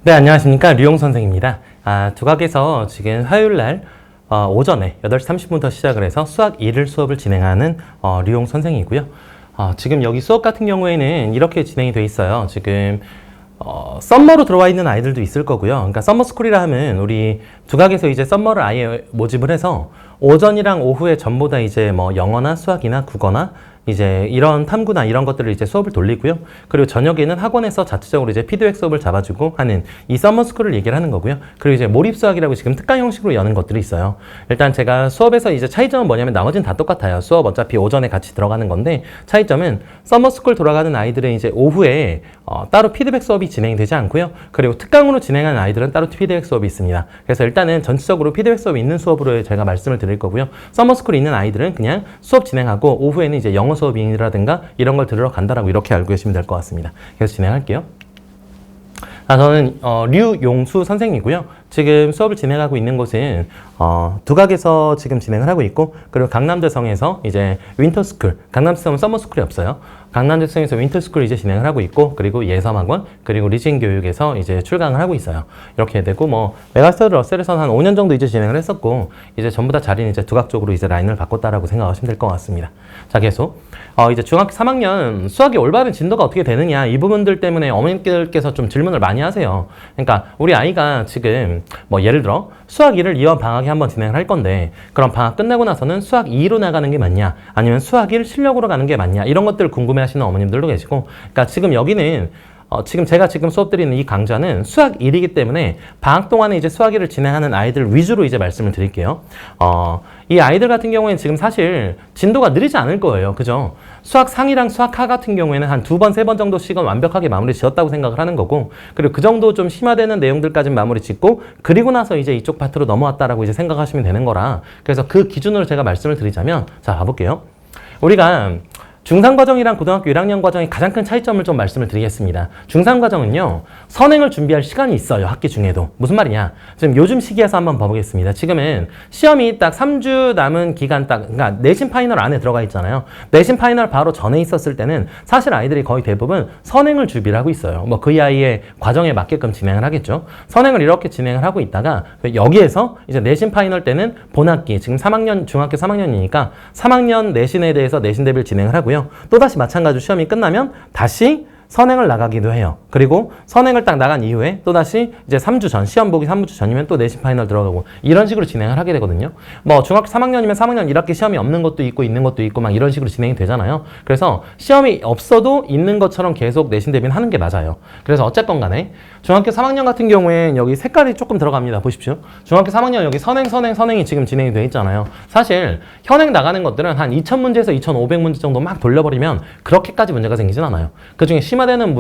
네, 안녕하십니까. 류용 선생입니다. 두각에서 지금 화요일날 오전에 8시 30분부터 시작을 해서 수학 1을 수업을 진행하는 류용 선생이고요. 지금 여기 수업 같은 경우에는 이렇게 진행이 돼 있어요. 지금 썸머로 들어와 있는 아이들도 있을 거고요. 그러니까 썸머스쿨이라 하면 우리 두각에서 이제 썸머를 아예 모집을 해서 오전이랑 오후에 전부 다 이제 뭐 영어나 수학이나 국어나 이제 이런 탐구나 이런 것들을 이제 수업을 돌리고요. 그리고 저녁에는 학원에서 자체적으로 이제 피드백 수업을 잡아주고 하는 이 서머스쿨을 얘기를 하는 거고요. 그리고 이제 몰입수학이라고 지금 특강 형식으로 여는 것들이 있어요. 일단 제가 수업에서 이제 차이점은 뭐냐면 나머지는 다 똑같아요. 수업 어차피 오전에 같이 들어가는 건데 차이점은 서머스쿨 돌아가는 아이들은 이제 오후에 따로 피드백 수업이 진행이 되지 않고요. 그리고 특강으로 진행하는 아이들은 따로 피드백 수업이 있습니다. 그래서 일단은 전체적으로 피드백 수업이 있는 수업으로 제가 말씀을 드릴 거고요. 서머스쿨에 있는 아이들은 그냥 수업 진행하고 오후에는 이제 영어 수업이라든가 이런 걸 들으러 간다라고 이렇게 알고 계시면 될 것 같습니다. 그래서 진행할게요. 저는 류용수 선생이고요. 지금 수업을 진행하고 있는 곳은 두각에서 지금 진행을 하고 있고, 그리고 강남대성에서 이제 윈터스쿨, 강남대성은 서머스쿨이 없어요. 강남대성에서 윈터스쿨 이제 진행을 하고 있고, 그리고 예섬학원, 그리고 리진교육에서 이제 출강을 하고 있어요. 이렇게 되고, 뭐 메가스터디 러셀에서는 한 5년 정도 이제 진행을 했었고, 이제 전부 다 자리는 이제 두각 쪽으로 이제 라인을 바꿨다라고 생각하시면 될 것 같습니다. 자, 계속 이제 중학교 3학년 수학의 올바른 진도가 어떻게 되느냐, 이 부분들 때문에 어머님께서 좀 질문을 많이 하세요. 그러니까 우리 아이가 지금 뭐 예를 들어 수학 2를 이번 방학에 한번 진행을 할 건데, 그럼 방학 끝나고 나서는 수학 2로 나가는 게 맞냐, 아니면 수학 1 실력으로 가는 게 맞냐, 이런 것들 궁금해 하시는 어머님들도 계시고, 그러니까 지금 여기는 지금 제가 지금 수업 드리는 이 강좌는 수학 1이기 때문에 방학 동안에 이제 수학 1을 진행하는 아이들 위주로 이제 말씀을 드릴게요. 이 아이들 같은 경우에는 지금 사실 진도가 느리지 않을 거예요. 그죠? 수학 상이랑 수학 하 같은 경우에는 한 2번, 3번 정도씩은 완벽하게 마무리 지었다고 생각을 하는 거고, 그리고 그 정도 좀 심화되는 내용들까지는 마무리 짓고, 그리고 나서 이제 이쪽 파트로 넘어왔다라고 이제 생각하시면 되는 거라, 그래서 그 기준으로 제가 말씀을 드리자면, 자, 봐볼게요. 우리가 중상과정이랑 고등학교 1학년 과정의 가장 큰 차이점을 좀 말씀을 드리겠습니다. 중상과정은요, 선행을 준비할 시간이 있어요. 학기 중에도. 무슨 말이냐? 지금 요즘 시기에서 한번 봐보겠습니다. 지금은 시험이 딱 3주 남은 기간 그러니까 내신 파이널 안에 들어가 있잖아요. 내신 파이널 바로 전에 있었을 때는 사실 아이들이 거의 대부분 선행을 준비를 하고 있어요. 뭐 그 아이의 과정에 맞게끔 진행을 하겠죠. 선행을 이렇게 진행을 하고 있다가 여기에서 이제 내신 파이널 때는 본학기, 지금 3학년, 중학교 3학년이니까 3학년 내신에 대해서 내신 대비를 진행을 하고요. 또다시 마찬가지로 시험이 끝나면 다시 선행을 나가기도 해요. 그리고 선행을 딱 나간 이후에 또다시 이제 3주 전, 시험 보기 3주 전이면 또 내신 파이널 들어가고 이런 식으로 진행을 하게 되거든요. 뭐 중학교 3학년이면 3학년 1학기 시험이 없는 것도 있고 있는 것도 있고 막 이런 식으로 진행이 되잖아요. 그래서 시험이 없어도 있는 것처럼 계속 내신 대비는 하는 게 맞아요. 그래서 어쨌건 간에 중학교 3학년 같은 경우엔 여기 색깔이 조금 들어갑니다. 보십시오. 중학교 3학년 여기 선행이 지금 진행이 돼 있잖아요. 사실 현행 나가는 것들은 한 2000문제에서 2500문제 정도 막 돌려버리면 그렇게까지 문제가 생기진 않아요. 그중에 심화되는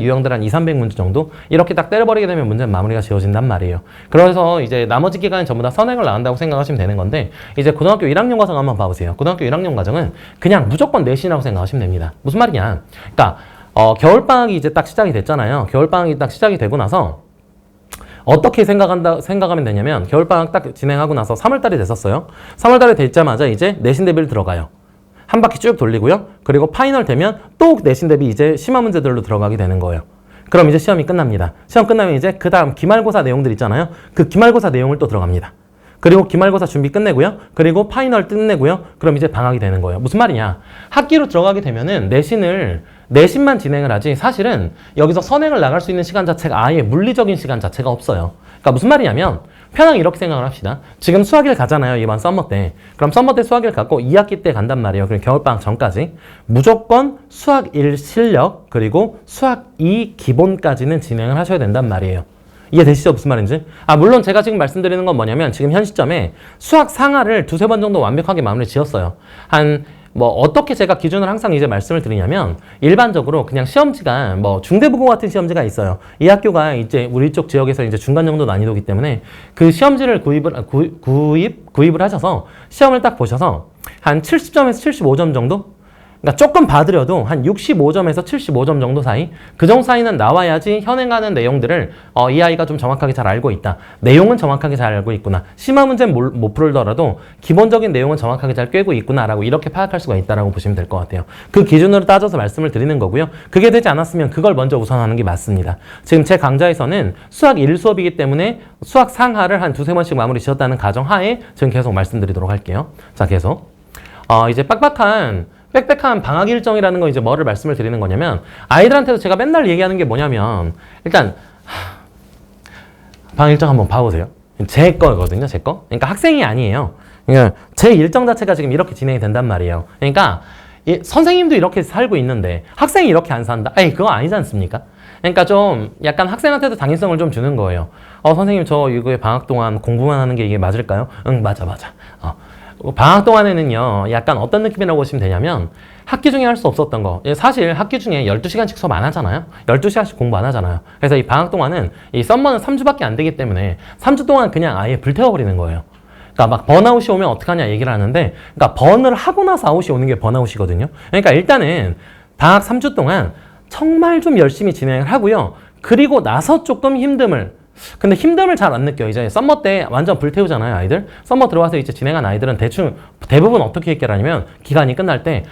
유형들 한 200~300문제 정도 이렇게 딱 때려버리게 되면 문제는 마무리가 지어진단 말이에요. 그래서 이제 나머지 기간은 전부 다 선행을 나간다고 생각하시면 되는 건데, 이제 고등학교 1학년 과정 한번 봐보세요. 고등학교 1학년 과정은 그냥 무조건 내신이라고 생각하시면 됩니다. 무슨 말이냐? 그러니까 겨울방학이 이제 딱 시작이 됐잖아요. 겨울방학이 딱 시작이 되고 나서 어떻게 생각하면 되냐면, 겨울방학 딱 진행하고 나서 3월달이 됐었어요. 3월달에 됐자마자 이제 내신 대비를 들어가요. 한 바퀴 쭉 돌리고요. 그리고 파이널 되면 또 내신 대비 이제 심화 문제들로 들어가게 되는 거예요. 그럼 이제 시험이 끝납니다. 시험 끝나면 이제 그 다음 기말고사 내용들 있잖아요. 그 기말고사 내용을 또 들어갑니다. 그리고 기말고사 준비 끝내고요. 그리고 파이널 끝내고요. 그럼 이제 방학이 되는 거예요. 무슨 말이냐? 학기로 들어가게 되면은 내신만 진행을 하지, 사실은 여기서 선행을 나갈 수 있는 시간 자체가 아예 물리적인 시간 자체가 없어요. 그러니까 무슨 말이냐면, 편하게 이렇게 생각을 합시다. 지금 수학 1 가잖아요. 이번 썸머 때. 그럼 썸머 때 수학 1 갖고 2학기 때 간단 말이에요. 그럼 겨울방학 전까지. 무조건 수학 1 실력, 그리고 수학 2 기본까지는 진행을 하셔야 된단 말이에요. 이해되시죠? 무슨 말인지? 물론 제가 지금 말씀드리는 건 뭐냐면, 지금 현 시점에 수학 상하를 2~3번 정도 완벽하게 마무리 지었어요. 어떻게 제가 기준을 항상 이제 말씀을 드리냐면, 일반적으로 그냥 시험지가 중대부고 같은 시험지가 있어요. 이 학교가 이제 우리 쪽 지역에서 이제 중간 정도 난이도이기 때문에 그 시험지를 구입을 하셔서 시험을 딱 보셔서 한 70점에서 75점 정도? 그러니까 조금 봐드려도 한 65점에서 75점 정도 사이, 그 정도 사이는 나와야지 현행하는 내용들을 이 아이가 좀 정확하게 잘 알고 있다. 내용은 정확하게 잘 알고 있구나. 심화 문제는 못 풀더라도 기본적인 내용은 정확하게 잘 꿰고 있구나라고 이렇게 파악할 수가 있다라고 보시면 될 것 같아요. 그 기준으로 따져서 말씀을 드리는 거고요. 그게 되지 않았으면 그걸 먼저 우선하는 게 맞습니다. 지금 제 강좌에서는 수학 1 수업이기 때문에 수학 상하를 한 두세 번씩 마무리 지었다는 가정하에 지금 계속 말씀드리도록 할게요. 자, 계속. 이제 빽빽한 방학 일정이라는 거 이제 뭐를 말씀을 드리는 거냐면, 아이들한테도 제가 맨날 얘기하는 게 뭐냐면, 일단 방학 일정 한번 봐보세요. 제 거거든요, 제 거. 그러니까 학생이 아니에요. 그러니까 제 일정 자체가 지금 이렇게 진행이 된단 말이에요. 그러니까 선생님도 이렇게 살고 있는데 학생이 이렇게 안 산다? 에이, 그거 아니지 않습니까? 그러니까 좀 약간 학생한테도 당위성을 좀 주는 거예요. 선생님 저 이거에 방학 동안 공부만 하는 게 이게 맞을까요? 응, 맞아. 방학 동안에는요, 약간 어떤 느낌이라고 보시면 되냐면, 학기 중에 할 수 없었던 거. 사실 학기 중에 12시간씩 수업 안 하잖아요? 12시간씩 공부 안 하잖아요? 그래서 이 방학 동안은, 이 썸머는 3주밖에 안 되기 때문에 3주 동안 그냥 아예 불태워버리는 거예요. 그러니까 막 번아웃이 오면 어떡하냐 얘기를 하는데, 그러니까 번을 하고 나서 아웃이 오는 게 번아웃이거든요? 그러니까 일단은 방학 3주 동안 정말 좀 열심히 진행을 하고요. 그리고 나서 조금 근데 힘듦을 잘 안 느껴요. 이제 썸머 때 완전 불태우잖아요, 아이들. 썸머 들어와서 이제 진행한 아이들은 대부분 어떻게 얘기하냐면, 기간이 끝날 때,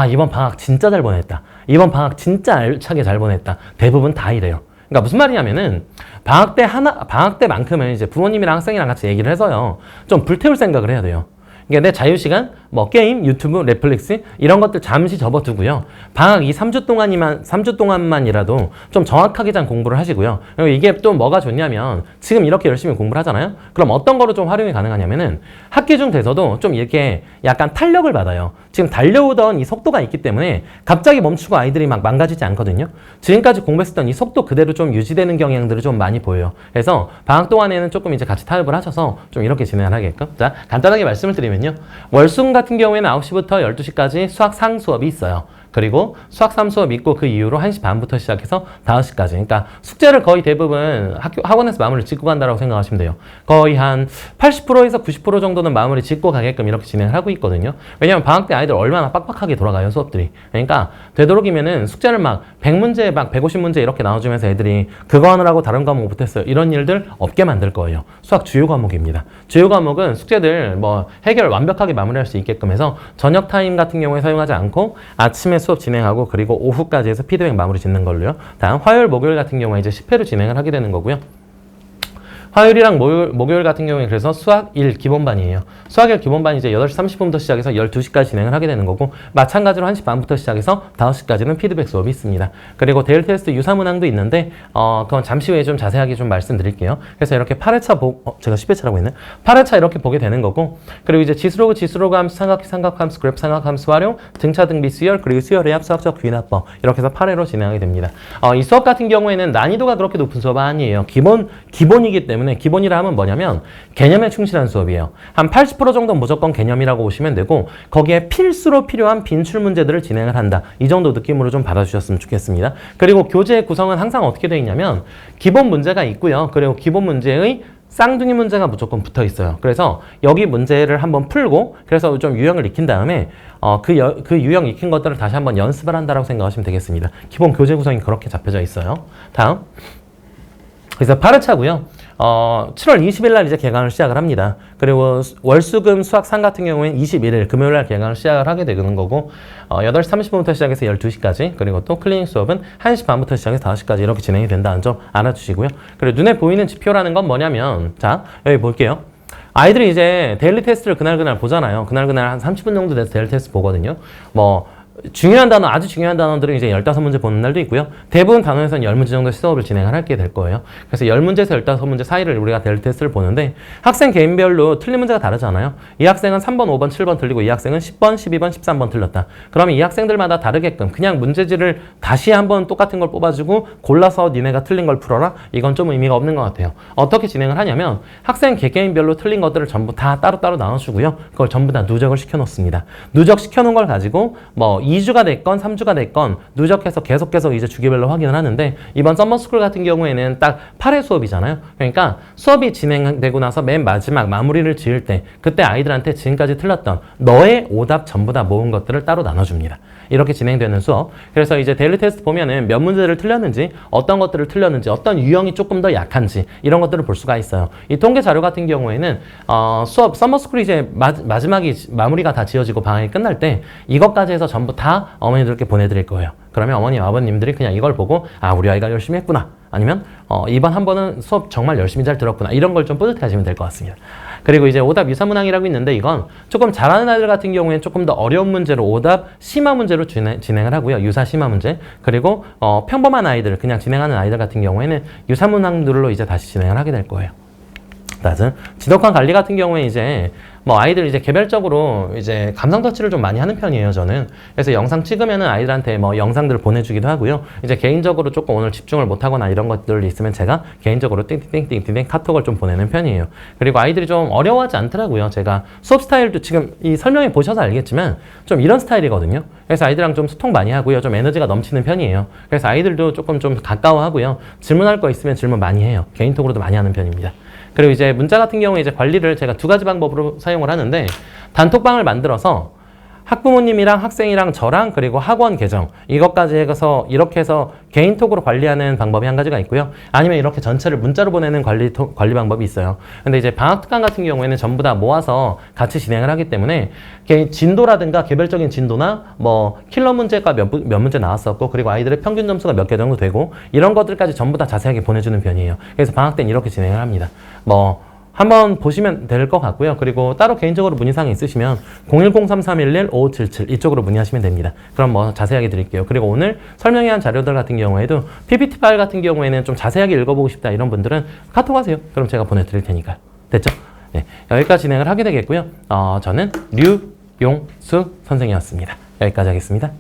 이번 방학 진짜 잘 보냈다. 이번 방학 진짜 알차게 잘 보냈다. 대부분 다 이래요. 그러니까 무슨 말이냐면은, 방학 때만큼은 이제 부모님이랑 학생이랑 같이 얘기를 해서요, 좀 불태울 생각을 해야 돼요. 그러니까 내 자유시간, 뭐 게임, 유튜브, 넷플릭스 이런 것들 잠시 접어두고요. 방학 이 3주 동안만이라도 좀 정확하게 잘 공부를 하시고요. 그리고 이게 또 뭐가 좋냐면, 지금 이렇게 열심히 공부를 하잖아요. 그럼 어떤 거로 좀 활용이 가능하냐면은, 학기 중 돼서도 좀 이렇게 약간 탄력을 받아요. 지금 달려오던 이 속도가 있기 때문에 갑자기 멈추고 아이들이 막 망가지지 않거든요. 지금까지 공부했었던 이 속도 그대로 좀 유지되는 경향들을 좀 많이 보여요. 그래서 방학 동안에는 조금 이제 같이 타협을 하셔서 좀 이렇게 진행을 하게끔. 자, 간단하게 말씀을 드리면요. 월수금 같은 경우에는 9시부터 12시까지 수학 상 수업이 있어요. 그리고 수학 3수업 있고 그 이후로 1시 반부터 시작해서 5시까지. 그러니까 숙제를 거의 대부분 학원에서 마무리 짓고 간다고 생각하시면 돼요. 거의 한 80%에서 90% 정도는 마무리 짓고 가게끔 이렇게 진행을 하고 있거든요. 왜냐면 방학 때 아이들 얼마나 빡빡하게 돌아가요, 수업들이. 그러니까 되도록이면은 숙제를 막 100문제, 막 150문제 이렇게 나눠주면서 애들이 그거 하느라고 다른 과목 못했어요. 이런 일들 없게 만들 거예요. 수학 주요 과목입니다. 주요 과목은 숙제들 뭐 해결 완벽하게 마무리할 수 있게끔 해서 저녁 타임 같은 경우에 사용하지 않고 아침에 수업 진행하고 그리고 오후까지 해서 피드백 마무리 짓는 걸로요. 다음 화요일, 목요일 같은 경우에 이제 10회로 진행을 하게 되는 거고요. 화요일이랑 목요일 같은 경우에 그래서 수학 1 기본반이에요. 수학 1 기본반이 이제 8시 30분부터 시작해서 12시까지 진행을 하게 되는 거고, 마찬가지로 1시 반부터 시작해서 5시까지는 피드백 수업이 있습니다. 그리고 데일 테스트 유사문항도 있는데, 그건 잠시 후에 좀 자세하게 좀 말씀드릴게요. 그래서 이렇게 8회차 제가 10회차라고 했네. 8회차 이렇게 보게 되는 거고, 그리고 이제 지수로그 함수, 삼각함수, 그래프 삼각함수 활용, 등차 등비 수열, 그리고 수열의 합, 수학적 귀납법 이렇게 해서 8회로 진행하게 됩니다. 이 수업 같은 경우에는 난이도가 그렇게 높은 수업은 아니에요. 기본이기 때문에 기본이라 하면 뭐냐면 개념에 충실한 수업이에요. 한 80% 정도 무조건 개념이라고 보시면 되고, 거기에 필수로 필요한 빈출 문제들을 진행을 한다. 이 정도 느낌으로 좀 받아주셨으면 좋겠습니다. 그리고 교재의 구성은 항상 어떻게 되어 있냐면 기본 문제가 있고요. 그리고 기본 문제의 쌍둥이 문제가 무조건 붙어 있어요. 그래서 여기 문제를 한번 풀고, 그래서 좀 유형을 익힌 다음에 그 유형 익힌 것들을 다시 한번 연습을 한다라고 생각하시면 되겠습니다. 기본 교재 구성이 그렇게 잡혀져 있어요. 다음. 그래서 8회차고요. 7월 20일 날 이제 개강을 시작을 합니다. 그리고 월수금 수학 3 같은 경우에는 21일 금요일 날 개강을 시작을 하게 되는 거고, 8시 30분부터 시작해서 12시까지, 그리고 또 클리닉 수업은 1시 반부터 시작해서 5시까지 이렇게 진행이 된다는 점 알아주시고요. 그리고 눈에 보이는 지표라는 건 뭐냐면, 자, 여기 볼게요. 아이들이 이제 데일리 테스트를 그날 보잖아요. 그날 한 30분 정도 돼서 데일리 테스트 보거든요. 아주 중요한 단어들은 이제 15문제 보는 날도 있고요. 대부분 단원에서는 10문제 정도 수업을 진행을 하게 될 거예요. 그래서 10문제에서 15문제 사이를 우리가 데일리 테스트를 보는데, 학생 개인별로 틀린 문제가 다르잖아요. 이 학생은 3번, 5번, 7번 틀리고 이 학생은 10번, 12번, 13번 틀렸다. 그러면 이 학생들마다 다르게끔 그냥 문제지를 다시 한번 똑같은 걸 뽑아주고 골라서 니네가 틀린 걸 풀어라? 이건 좀 의미가 없는 것 같아요. 어떻게 진행을 하냐면 학생 개개인별로 틀린 것들을 전부 다 따로따로 나눠주고요. 그걸 전부 다 누적을 시켜놓습니다. 누적 시켜놓은 걸 가지고 2주가 됐건 3주가 됐건 누적해서 계속 이제 주기별로 확인을 하는데 이번 썸머스쿨 같은 경우에는 딱 8회 수업이잖아요. 그러니까 수업이 진행되고 나서 맨 마지막 마무리를 지을 때 그때 아이들한테 지금까지 틀렸던 너의 오답 전부 다 모은 것들을 따로 나눠줍니다. 이렇게 진행되는 수업. 그래서 이제 데일리 테스트 보면은 몇 문제를 틀렸는지, 어떤 것들을 틀렸는지, 어떤 유형이 조금 더 약한지 이런 것들을 볼 수가 있어요. 이 통계 자료 같은 경우에는 수업 서머스쿨이 이제 마지막이 마무리가 다 지어지고 방학이 끝날 때 이것까지 해서 전부 다 어머니들께 보내드릴 거예요. 그러면 어머니, 아버님들이 그냥 이걸 보고 아, 우리 아이가 열심히 했구나. 아니면 이번 한 번은 수업 정말 열심히 잘 들었구나. 이런 걸 좀 뿌듯해하시면 될 것 같습니다. 그리고 이제 오답 유사문항이라고 있는데 이건 조금 잘하는 아이들 같은 경우에는 조금 더 어려운 문제로 오답 심화 문제로 진행을 하고요. 유사 심화 문제. 그리고 평범한 아이들, 그냥 진행하는 아이들 같은 경우에는 유사문항들로 이제 다시 진행을 하게 될 거예요. 따뜻 지독한 관리 같은 경우에 이제 아이들 이제 개별적으로 이제 감상 터치를 좀 많이 하는 편이에요, 저는. 그래서 영상 찍으면은 아이들한테 영상들을 보내주기도 하고요. 이제 개인적으로 조금 오늘 집중을 못하거나 이런 것들 있으면 제가 개인적으로 띵띵띵띵띵 카톡을 좀 보내는 편이에요. 그리고 아이들이 좀 어려워하지 않더라고요. 제가 수업 스타일도 지금 이 설명해 보셔서 알겠지만 좀 이런 스타일이거든요. 그래서 아이들이랑 좀 소통 많이 하고요. 좀 에너지가 넘치는 편이에요. 그래서 아이들도 조금 좀 가까워하고요. 질문할 거 있으면 질문 많이 해요. 개인톡으로도 많이 하는 편입니다. 그리고 이제 문자 같은 경우에 이제 관리를 제가 두 가지 방법으로 사용을 하는데 단톡방을 만들어서 학부모님이랑 학생이랑 저랑 그리고 학원 계정 이것까지 해서 이렇게 해서 개인톡으로 관리하는 방법이 한 가지가 있고요. 아니면 이렇게 전체를 문자로 보내는 관리 방법이 있어요. 근데 이제 방학특강 같은 경우에는 전부 다 모아서 같이 진행을 하기 때문에 진도라든가 개별적인 진도나 킬러 문제가 몇 문제 나왔었고 그리고 아이들의 평균 점수가 몇 개 정도 되고 이런 것들까지 전부 다 자세하게 보내주는 편이에요. 그래서 방학 때는 이렇게 진행을 합니다. 한번 보시면 될 것 같고요. 그리고 따로 개인적으로 문의사항이 있으시면 010-3311-5577 이쪽으로 문의하시면 됩니다. 그럼 자세하게 드릴게요. 그리고 오늘 설명한 자료들 같은 경우에도 PPT 파일 같은 경우에는 좀 자세하게 읽어보고 싶다 이런 분들은 카톡 하세요. 그럼 제가 보내드릴 테니까요. 됐죠? 네, 여기까지 진행을 하게 되겠고요. 저는 류용수 선생이었습니다. 여기까지 하겠습니다.